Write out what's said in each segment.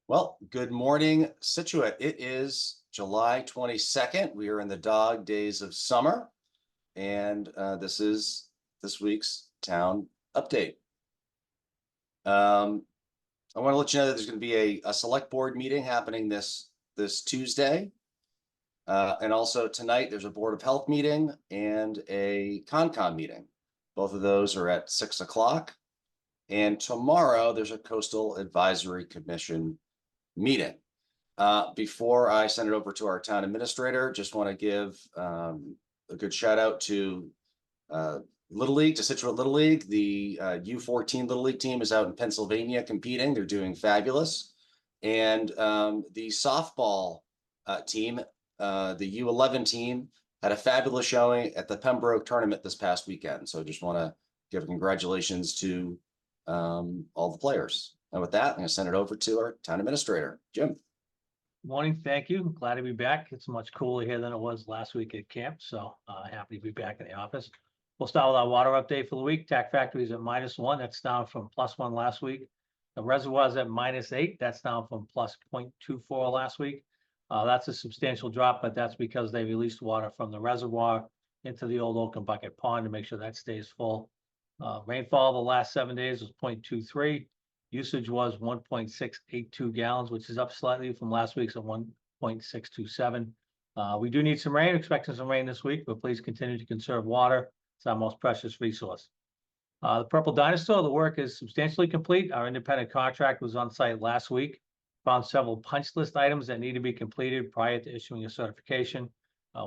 Well, good morning, Scituate. It is July 22nd. We are in the dog days of summer, and this is this week's town update. I want to let you know that there's going to be a select board meeting happening this Tuesday. And also tonight, there's a Board of Health meeting and a Concom meeting. Both of those are at 6 o'clock. And tomorrow, there's a Coastal Advisory Commission meeting. Before I send it over to our town administrator, just want to give a good shout out to Little League, to Scituate Little League. The U14 Little League team is out in Pennsylvania competing. They're doing fabulous. And the softball team, the U11 team, had a fabulous showing at the Pembroke tournament this past weekend. So just want to give congratulations to all the players. And with that, I'm going to send it over to our town administrator, Jim. Morning, thank you. Glad to be back. It's much cooler here than it was last week at camp, so happy to be back in the office. We'll start with our water update for the week. Tac Factory is at -1. That's down from +1 last week. The reservoir is at -8. That's down from +0.24 last week. That's a substantial drop, but that's because they released water from the reservoir into the old Oaken Bucket Pond to make sure that stays full. Rainfall the last 7 days was 0.23. Usage was 1.682 gallons, which is up slightly from last week's at 1.627. We do need some rain, expecting some rain this week, but please continue to conserve water. It's our most precious resource. The Purple Dinosaur, the work is substantially complete. Our independent contractor was on site last week, found several punch list items that need to be completed prior to issuing a certification.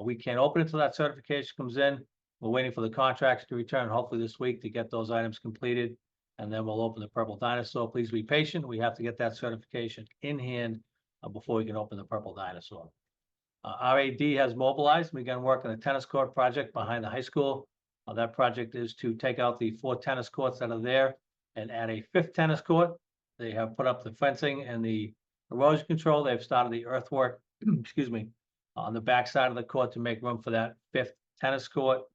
We can't open it until that certification comes in. We're waiting for the contractor to return hopefully this week to get those items completed, and then we'll open the Purple Dinosaur. Please be patient. We have to get that certification in hand before we can open the Purple Dinosaur. RAD has mobilized and begun work on a tennis court project behind the high school. That project is to take out the 4 tennis courts that are there and add a 5th tennis court. They have put up the fencing and the erosion control. They've started the earthwork, excuse me, on the back side of the court to make room for that 5th tennis court.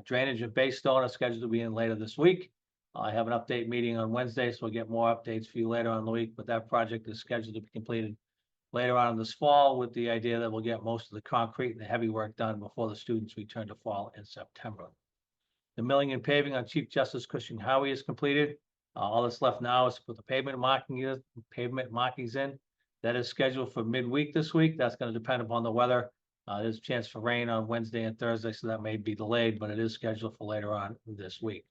Drainage and base stone are scheduled to be in later this week. I have an update meeting on Wednesday, so we'll get more updates for you later on in the week, but that project is scheduled to be completed later on in this fall with the idea that we'll get most of the concrete and the heavy work done before the students return to fall in September. The milling and paving on Chief Justice Cushing Highway is completed. All that's left now is to put the pavement markings in. That is scheduled for midweek this week. That's going to depend upon the weather. There's a chance for rain on Wednesday and Thursday, so that may be delayed, but it is scheduled for later on this week.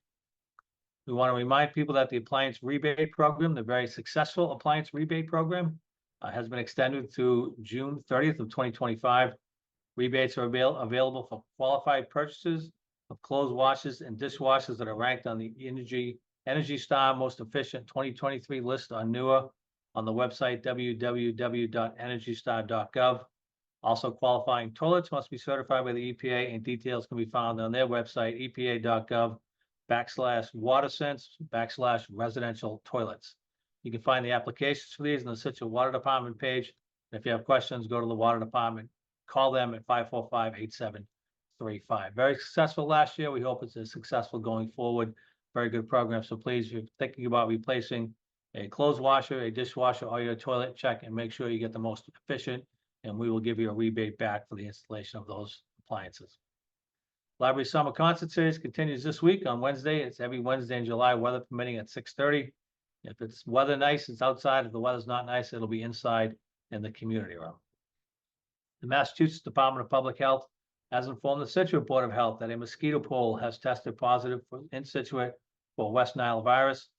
We want to remind people that the appliance rebate program, the very successful appliance rebate program, has been extended through June 30th of 2025. Rebates are available for qualified purchases of clothes washers and dishwashers that are ranked on the Energy Star Most Efficient 2023 list on NEWA on the website www.energystar.gov. Also, qualifying toilets must be certified by the EPA, and details can be found on their website, epa.gov/watersense/residential toilets. You can find the applications for these in the Scituate Water Department page. If you have questions, go to the Water Department. Call them at 545-8735. Very successful last year. We hope it's as successful going forward. Very good program. So please, if you're thinking about replacing a clothes washer, a dishwasher, or your toilet, check and make sure you get the most efficient, and we will give you a rebate back for the installation of those appliances. Library Summer Concert Series continues this week on Wednesday. It's every Wednesday in July, weather permitting, at 6:30. If it's weather nice, it's outside. If the weather's not nice, it'll be inside in the community room. The Massachusetts Department of Public Health has informed the Scituate Board of Health that a mosquito poll has tested positive in Scituate for West Nile virus.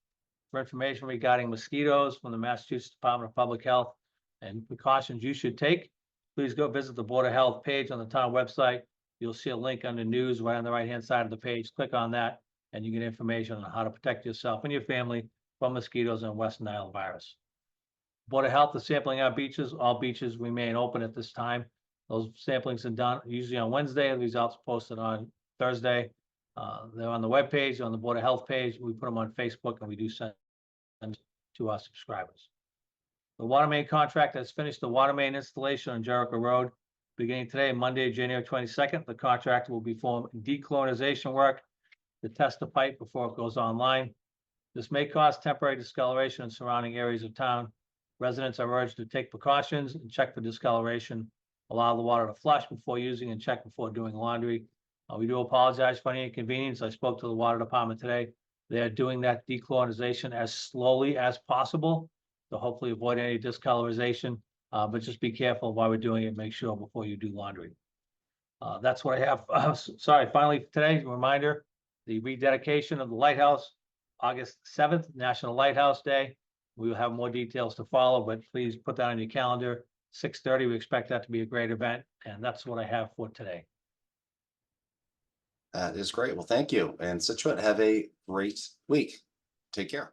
For information regarding mosquitoes from the Massachusetts Department of Public Health and precautions you should take, please go visit the Board of Health page on the town website. You'll see a link under news right on the right-hand side of the page. Click on that and you get information on how to protect yourself and your family from mosquitoes and West Nile virus. Board of Health is sampling our beaches. All beaches remain open at this time. Those samplings are done usually on Wednesday. The results posted on Thursday. They're on the webpage, on the Board of Health page. We put them on Facebook, and we do send them to our subscribers. The water main contractor has finished the water main installation on Jericho Road. Beginning today, Monday, January 22nd, the contractor will perform dechlorionization work to test the pipe before it goes online. This may cause temporary discoloration in surrounding areas of town. Residents are urged to take precautions and check for discoloration. Allow the water to flush before using and check before doing laundry. We do apologize for any inconvenience. I spoke to the water department today. They're doing that dechlorinization as slowly as possible to hopefully avoid any discolorization. But just be careful while we're doing it. Make sure before you do laundry. That's what I have. Sorry, finally today, reminder, the rededication of the lighthouse, August 7th, National Lighthouse Day. We will have more details to follow, but please put that on your calendar. 6:30, we expect that to be a great event, and that's what I have for today. That is great. Well, thank you. And Situate, have a great week. Take care.